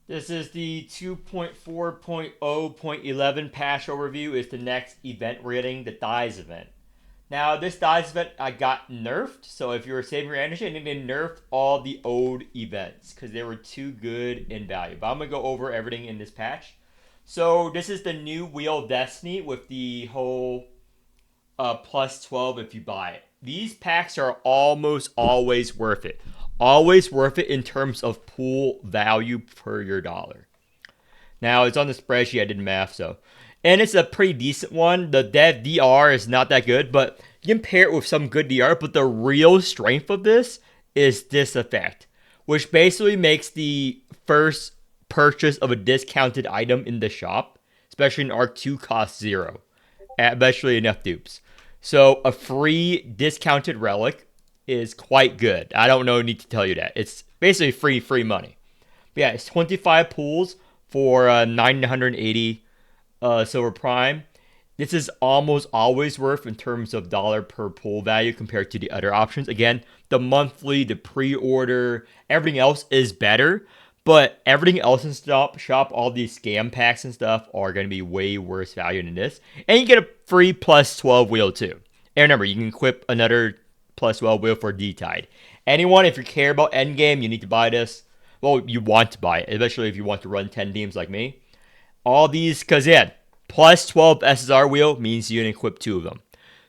This is the 2.4.0.11 patch overview. Is the next event we're getting, the Dies event. Now, this Dies event I got nerfed, so if you were saving your energy, I need to nerf all the old events because they were too good in value. But I'm going to go over everything in this patch. So, this is the new Wheel of Destiny with the whole plus 12 if you buy it. These packs are almost always worth it. Always worth it in terms of pool value per your dollar. Now, it's on the spreadsheet. I did math, so. And it's a pretty decent one. The dev DR is not that good, but you can pair it with some good DR. But the real strength of this is this effect, which basically makes the first purchase of a discounted item in the shop, especially in Arc 2, cost 0. Especially enough dupes. So a free discounted relic is quite good. I don't know, need to tell you that. It's basically free money. But yeah, it's 25 pools for 980 silver prime. This is almost always worth in terms of dollar per pool value compared to the other options. Again, the monthly, the pre-order, everything else is better. But everything else in shop, all these scam packs and stuff are going to be way worse value than this. And you get a free plus 12 wheel too. And remember, you can equip another plus 12 wheel for D-Tide. Anyone, if you care about endgame, you need to buy this. Well, you want to buy it, especially if you want to run 10 teams like me. All these, because yeah, plus 12 SSR wheel means you can equip 2 of them.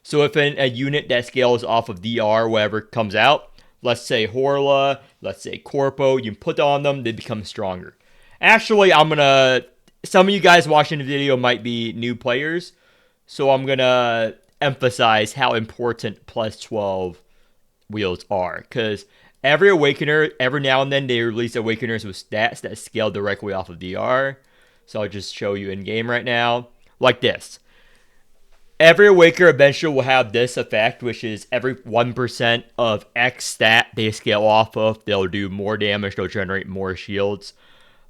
So if a unit that scales off of DR, whatever comes out, let's say Horla, let's say Corpo, you can put on them, they become stronger. Actually, some of you guys watching the video might be new players, so I'm going to emphasize how important plus 12 wheels are, because every Awakener, every now and then they release Awakeners with stats that scale directly off of DR. So I'll just show you in game right now, like this. Every Awaker eventually will have this effect, which is every 1% of X stat they scale off of, they'll do more damage, they'll generate more shields.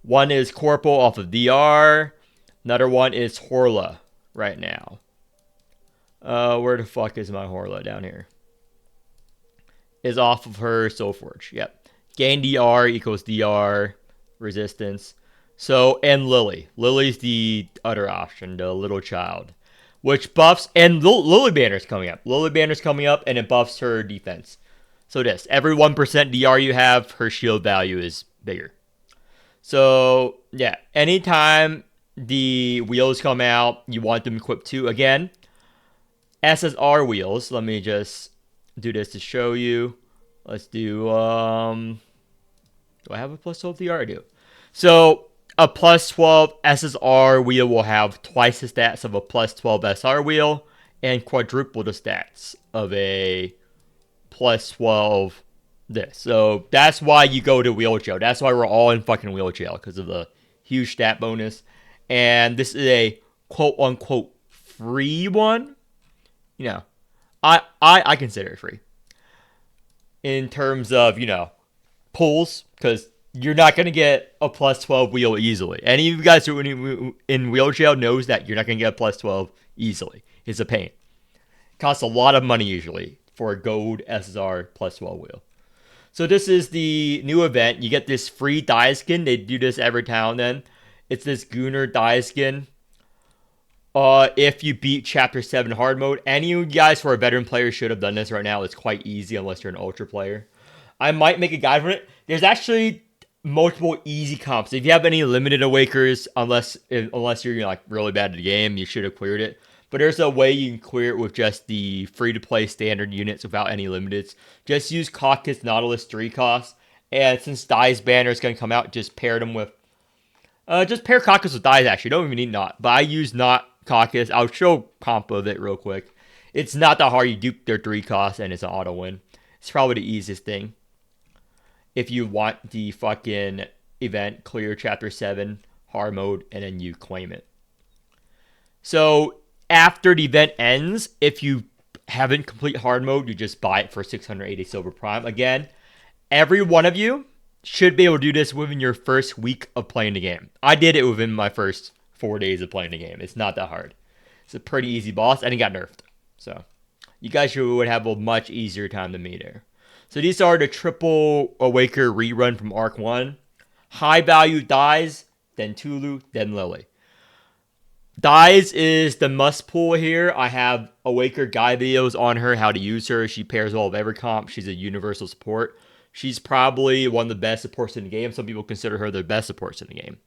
One is Corpo off of DR. Another one is Horla right now. Where the fuck is my Horla? Down here. Is off of her Soulforge. Yep. Gain DR equals DR resistance. So, and Lily. Lily's the other option, the little child. Which buffs, and Lily Banner's coming up. Lily Banner's coming up, and it buffs her defense. So this, every 1% DR you have, her shield value is bigger. So, yeah, anytime the wheels come out, you want them equipped too. Again, SSR wheels. Let me just do this to show you. Let's do, do I have a plus 12 DR? I do. So, a plus 12 SSR wheel will have twice the stats of a plus 12 SR wheel and quadruple the stats of a plus 12 this. So that's why you go to wheel jail. That's why we're all in fucking wheel jail, because of the huge stat bonus. And this is a quote unquote free one. You know, I consider it free in terms of, pulls, because you're not going to get a plus 12 wheel easily. Any of you guys who are in wheel jail knows that you're not going to get a plus 12 easily. It's a pain. It costs a lot of money usually for a gold SSR plus 12 wheel. So this is the new event. You get this free dye skin. They do this every now and then. It's this GOONER dye skin. If you beat Chapter 7 hard mode. Any of you guys who are veteran players should have done this right now. It's quite easy unless you're an ultra player. I might make a guide for it. There's actually multiple easy comps. If you have any limited awakers, unless you're like really bad at the game, you should have cleared it. But there's a way you can clear it with just the free-to-play standard units without any limiteds. Just use Caucus Nautilus 3 costs. And since Dye's banner is going to come out, just pair them with... just pair Caucus with Dye's, actually. Don't even need Not. But I use Not Caucus. I'll show comp of it real quick. It's not that hard. You dupe their 3 costs, and it's an auto-win. It's probably the easiest thing. If you want the fucking event, clear Chapter 7 hard mode, and then you claim it. So after the event ends, if you haven't complete hard mode, you just buy it for 680 silver prime. Again, every one of you should be able to do this within your first week of playing the game. I did it within my first 4 days of playing the game. It's not that hard. It's a pretty easy boss, and it got nerfed. So you guys would have a much easier time than me there. So these are the triple Awaker rerun from Arc 1. High value dies, then Tulu, then Lily. Dies is the must pull here. I have Awaker guide videos on her, how to use her. She pairs well with every comp. She's a universal support. She's probably one of the best supports in the game. Some people consider her the best supports in the game.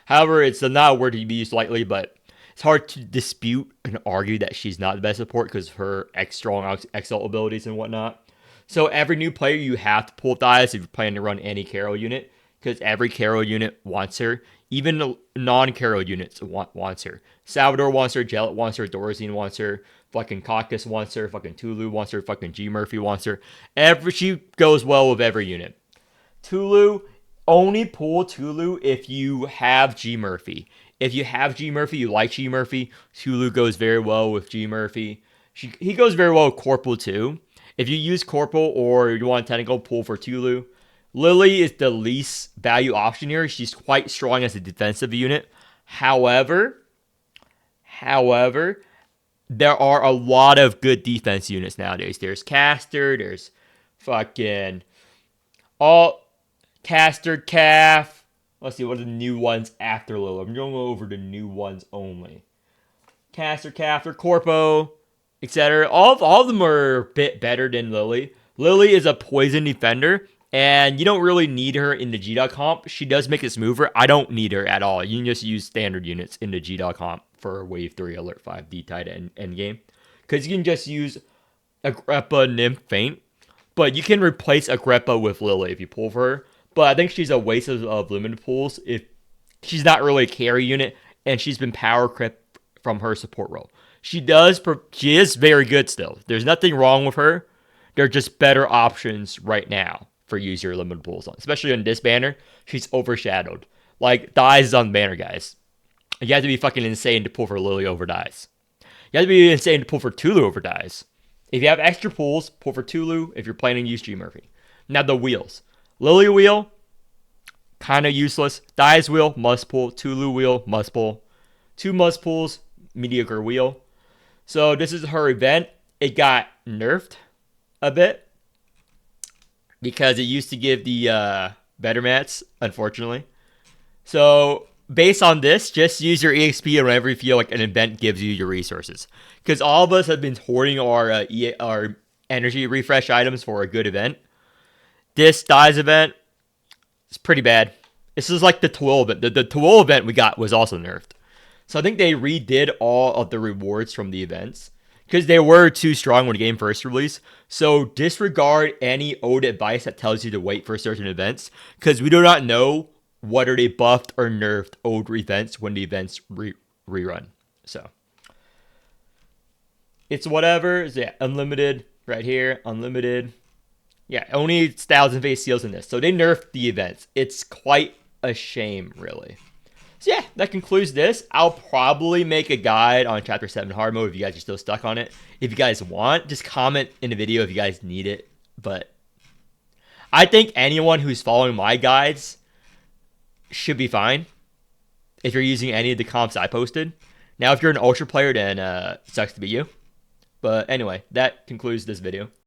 However, it's not a word to be used lightly, but it's hard to dispute and argue that she's not the best support because of her strong XL abilities and whatnot. So every new player, you have to pull Dias if you're planning to run any Carol unit, because every Carol unit wants her. Even non-Carol units wants her. Salvador wants her, Jellet wants her, Dorazine wants her, fucking Caucus wants her, fucking Tulu wants her, fucking G Murphy wants her. She goes well with every unit. Tulu, only pull Tulu if you have G Murphy. If you have G Murphy, you like G Murphy, Tulu goes very well with G Murphy. He goes very well with Corporal too. If you use Corporal or you want technical, pull for Tulu. Lily is the least value option here. She's quite strong as a defensive unit. However, there are a lot of good defense units nowadays. There's Caster, there's fucking all Caster, Calf. Let's see, what are the new ones after Lily? I'm going over the new ones only. Caster, Calf, or Corpo, etc. All of them are a bit better than Lily. Lily is a poison defender, and you don't really need her in the G-Dog comp. She does make it smoother. I don't need her at all. You can just use standard units in the G-Dog comp for Wave 3, Alert 5, D-Tide, end game. Because you can just use Agrippa, Nymph, Feint. But you can replace Agrippa with Lily if you pull for her. But I think she's a waste of limited pulls if she's not really a carry unit, and she's been power crept from her support role. She is very good still. There's nothing wrong with her. There are just better options right now for use your limited pulls on. Especially on this banner, she's overshadowed. Like, Dies is on the banner, guys. You have to be fucking insane to pull for Lily over Dies. You have to be insane to pull for Tulu over Dies. If you have extra pulls, pull for Tulu if you're planning to use G Murphy. Now the wheels. Lily wheel, kind of useless. Dies wheel, must pull. Tulu wheel, must pull. 2 must pulls, mediocre wheel. So this is her event. It got nerfed a bit because it used to give the better mats, unfortunately. So based on this, just use your EXP whenever you feel like an event gives you your resources. Because all of us have been hoarding our energy refresh items for a good event. This Dies event is pretty bad. This is like the Twill event. The Twill event we got was also nerfed. So I think they redid all of the rewards from the events because they were too strong when the game first released. So disregard any old advice that tells you to wait for certain events because we do not know whether they buffed or nerfed old events when the events rerun. So it's whatever. So yeah, unlimited right here, unlimited. Yeah, only 1,000 face seals in this. So they nerfed the events. It's quite a shame, really. So yeah, that concludes this. I'll probably make a guide on Chapter 7 hard mode if you guys are still stuck on it. If you guys want, just comment in the video if you guys need it. But I think anyone who's following my guides should be fine if you're using any of the comps I posted. Now, if you're an Ultra player, then sucks to be you. But anyway, that concludes this video.